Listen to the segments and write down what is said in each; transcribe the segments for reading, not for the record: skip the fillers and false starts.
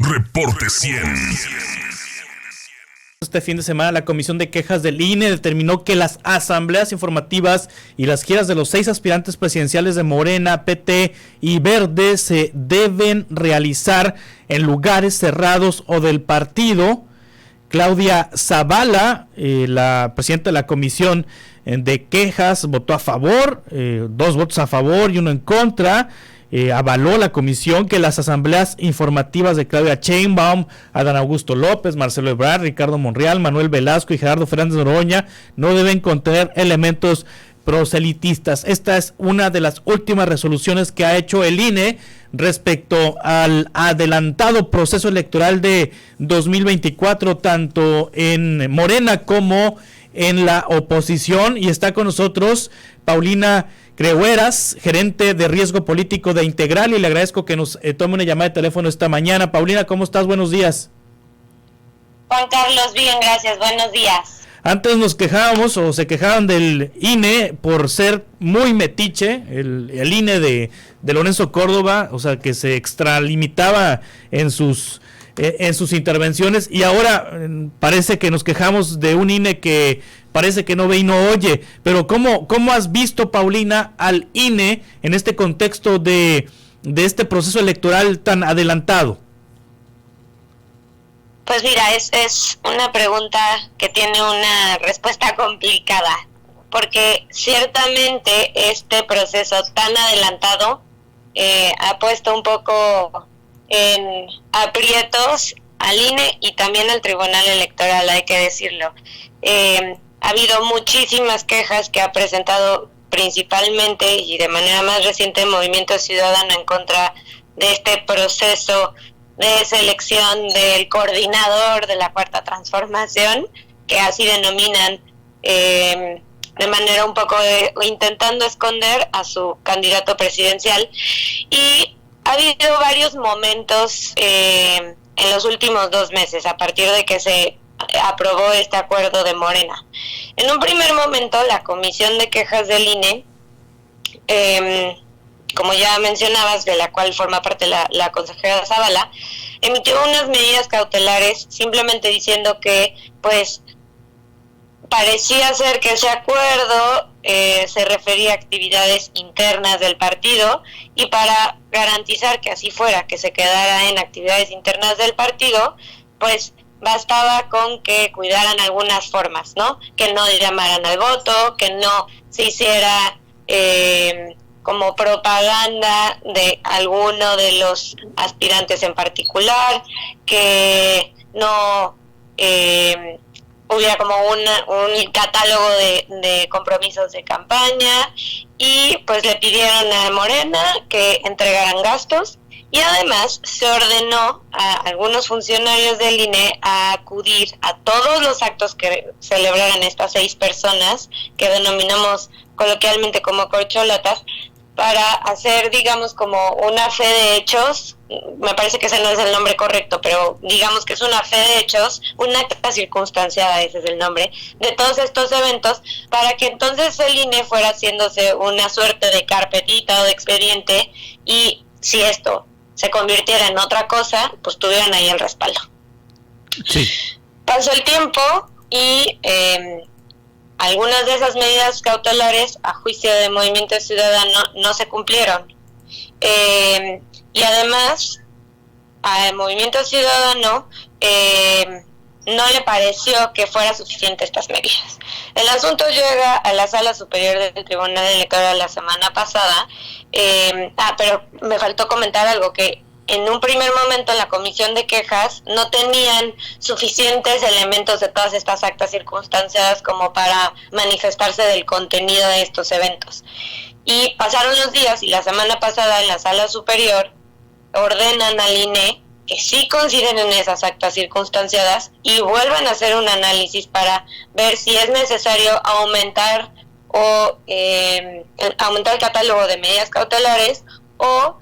Reporte 100. Este fin de semana la Comisión de Quejas del INE determinó que las asambleas informativas y las giras de los 6 aspirantes presidenciales de Morena, PT y Verde se deben realizar en lugares cerrados o del partido. Claudia Zavala, la presidenta de la Comisión de Quejas, votó a favor, 2 votos a favor y 1 en contra. Avaló la comisión que las asambleas informativas de Claudia Sheinbaum, Adán Augusto López, Marcelo Ebrard, Ricardo Monreal, Manuel Velasco y Gerardo Fernández Noroña no deben contener elementos proselitistas. Esta es una de las últimas resoluciones que ha hecho el INE respecto al adelantado proceso electoral de 2024, tanto en Morena como en la oposición. Y está con nosotros Paulina Crehueras, gerente de riesgo político de Integral, y le agradezco que nos tome una llamada de teléfono esta mañana. Paulina, ¿cómo estás? Buenos días. Juan Carlos, bien, gracias, buenos días. Antes nos quejábamos, o se quejaban del INE por ser muy metiche, el INE de Lorenzo Córdoba, o sea, que se extralimitaba en sus intervenciones, y ahora parece que nos quejamos de un INE que parece que no ve y no oye. Pero ¿cómo has visto, Paulina, al INE en este contexto de este proceso electoral tan adelantado? Pues mira, es una pregunta que tiene una respuesta complicada, porque ciertamente este proceso tan adelantado ha puesto un poco en aprietos al INE y también al Tribunal Electoral, hay que decirlo. Ha habido muchísimas quejas que ha presentado principalmente y de manera más reciente el Movimiento Ciudadano en contra de este proceso de selección del coordinador de la Cuarta Transformación, que así denominan, de manera un poco intentando esconder a su candidato presidencial. Y ha habido varios momentos en los últimos 2 meses, a partir de que se aprobó este acuerdo de Morena. En un primer momento, la Comisión de Quejas del INE, como ya mencionabas, de la cual forma parte la consejera Zavala, emitió unas medidas cautelares simplemente diciendo que, pues, parecía ser que ese acuerdo se refería a actividades internas del partido, y para garantizar que así fuera, que se quedara en actividades internas del partido, pues bastaba con que cuidaran algunas formas, ¿no? Que no llamaran al voto, que no se hiciera como propaganda de alguno de los aspirantes en particular, que no hubiera como un catálogo de compromisos de campaña, y pues le pidieron a Morena que entregaran gastos, y además se ordenó a algunos funcionarios del INE a acudir a todos los actos que celebraran estas 6 personas, que denominamos coloquialmente como corcholatas, para hacer, digamos, como una fe de hechos. Me parece que ese no es el nombre correcto, pero digamos que es una fe de hechos, una acta circunstanciada, ese es el nombre, de todos estos eventos, para que entonces el INE fuera haciéndose una suerte de carpetita o de expediente, y si esto se convirtiera en otra cosa, pues tuvieran ahí el respaldo. Sí. Pasó el tiempo y algunas de esas medidas cautelares, a juicio de Movimiento Ciudadano, no se cumplieron. Y además, al Movimiento Ciudadano no le pareció que fuera suficiente estas medidas. El asunto llega a la Sala Superior del Tribunal Electoral la semana pasada, pero me faltó comentar algo, que en un primer momento en la Comisión de Quejas no tenían suficientes elementos de todas estas actas circunstanciadas como para manifestarse del contenido de estos eventos. Y pasaron los días, y la semana pasada en la Sala Superior ordenan al INE que sí consideren esas actas circunstanciadas y vuelvan a hacer un análisis para ver si es necesario aumentar el catálogo de medidas cautelares o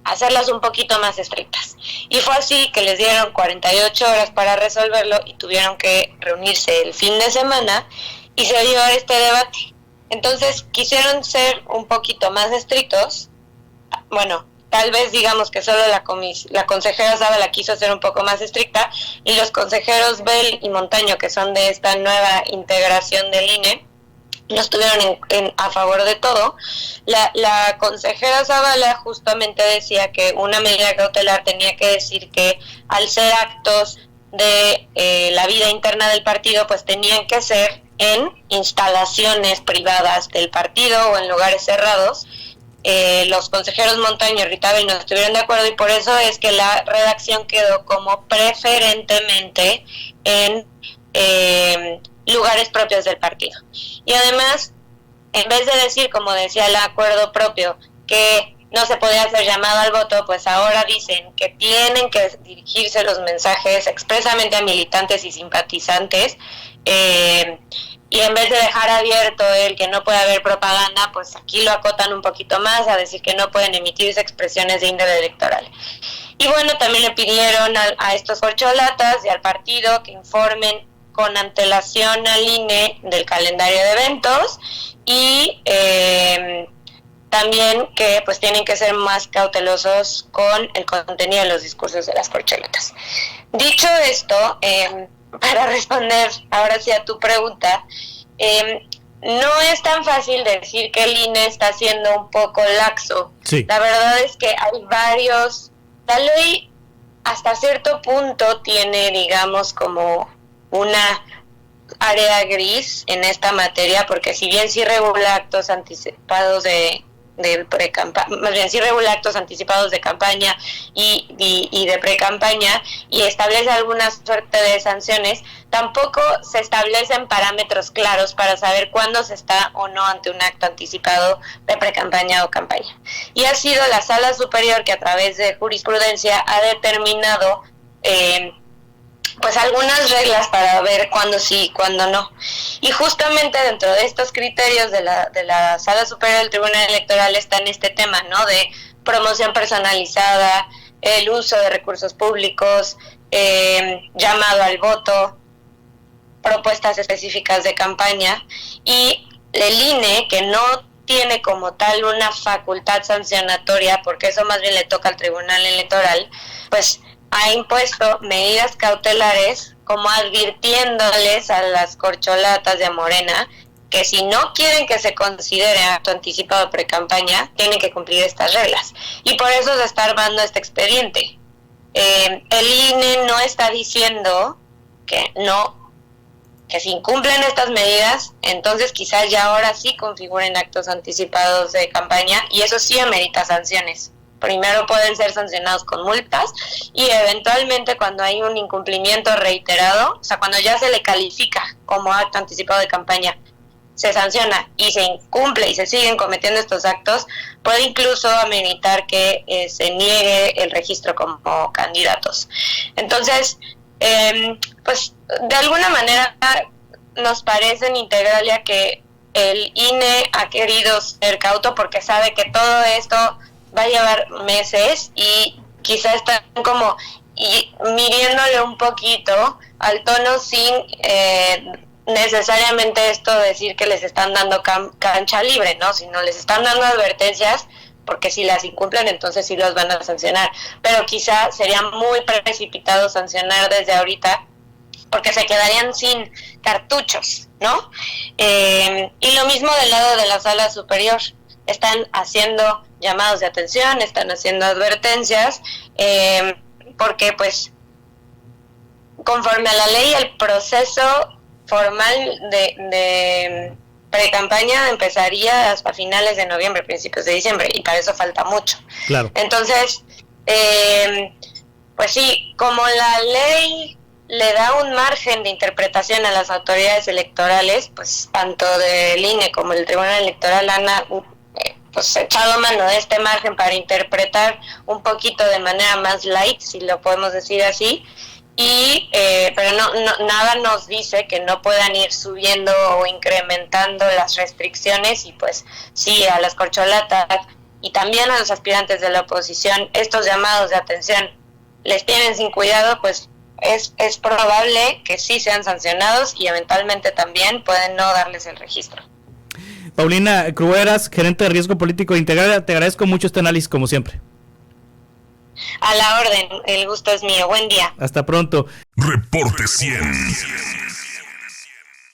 hacerlas un poquito más estrictas. Y fue así que les dieron 48 horas para resolverlo, y tuvieron que reunirse el fin de semana y se dio este debate. Entonces quisieron ser un poquito más estrictos, bueno, tal vez digamos que solo la consejera Zavala quiso ser un poco más estricta, y los consejeros Bell y Montaño, que son de esta nueva integración del INE, no estuvieron a favor de todo. La consejera Zavala justamente decía que una medida cautelar tenía que decir que al ser actos de la vida interna del partido, pues tenían que ser en instalaciones privadas del partido o en lugares cerrados. Los consejeros Montaño y Rita Bell no estuvieron de acuerdo, y por eso es que la redacción quedó como preferentemente en lugares propios del partido. Y además, en vez de decir, como decía el acuerdo propio, que no se podía hacer llamado al voto, pues ahora dicen que tienen que dirigirse los mensajes expresamente a militantes y simpatizantes, y en vez de dejar abierto el que no puede haber propaganda, pues aquí lo acotan un poquito más a decir que no pueden emitirse expresiones de índole electoral. Y bueno, también le pidieron a estos corcholatas y al partido que informen con antelación al INE del calendario de eventos, y también que pues tienen que ser más cautelosos con el contenido de los discursos de las corcholatas. Dicho esto, para responder ahora sí a tu pregunta, no es tan fácil decir que el INE está siendo un poco laxo. Sí. La verdad es que hay varios, la ley hasta cierto punto tiene, digamos, como una área gris en esta materia, porque si bien sí regula actos anticipados de pre-campaña, más bien sí regula actos anticipados de campaña y de pre-campaña, y establece alguna suerte de sanciones, tampoco se establecen parámetros claros para saber cuándo se está o no ante un acto anticipado de pre-campaña o campaña. Y ha sido la Sala Superior que a través de jurisprudencia ha determinado pues algunas reglas para ver cuándo sí y cuándo no. Y justamente dentro de estos criterios de la Sala Superior del Tribunal Electoral está en este tema, ¿no? De promoción personalizada, el uso de recursos públicos, llamado al voto, propuestas específicas de campaña, y el INE, que no tiene como tal una facultad sancionatoria, porque eso más bien le toca al Tribunal Electoral, pues ha impuesto medidas cautelares como advirtiéndoles a las corcholatas de Morena que si no quieren que se considere acto anticipado de pre-campaña, tienen que cumplir estas reglas. Y por eso se está armando este expediente. El INE no está diciendo que si incumplen estas medidas, entonces quizás ya ahora sí configuren actos anticipados de campaña, y eso sí amerita sanciones. Primero pueden ser sancionados con multas, y eventualmente cuando hay un incumplimiento reiterado, o sea, cuando ya se le califica como acto anticipado de campaña, se sanciona y se incumple y se siguen cometiendo estos actos, puede incluso ameritar que se niegue el registro como candidatos. Entonces, pues de alguna manera nos parece en Integralia que el INE ha querido ser cauto porque sabe que todo esto va a llevar meses, y quizá están como midiéndole un poquito al tono sin necesariamente esto decir que les están dando cancha libre, ¿no? Sino les están dando advertencias, porque si las incumplen entonces sí los van a sancionar, pero quizá sería muy precipitado sancionar desde ahorita porque se quedarían sin cartuchos, ¿no? Y lo mismo del lado de la Sala Superior, están haciendo llamados de atención, están haciendo advertencias, porque pues conforme a la ley el proceso formal de pre-campaña empezaría hasta finales de noviembre, principios de diciembre, y para eso falta mucho. Claro. Entonces, pues sí, como la ley le da un margen de interpretación a las autoridades electorales, pues tanto del INE como el Tribunal Electoral han pues echado mano de este margen para interpretar un poquito de manera más light, si lo podemos decir así, y pero no nada nos dice que no puedan ir subiendo o incrementando las restricciones, y pues sí, a las corcholatas y también a los aspirantes de la oposición estos llamados de atención les tienen sin cuidado, pues es probable que sí sean sancionados, y eventualmente también pueden no darles el registro. Paulina Crueras, gerente de riesgo político de Integralia, te agradezco mucho este análisis como siempre. A la orden, el gusto es mío. Buen día. Hasta pronto. Reporte 100.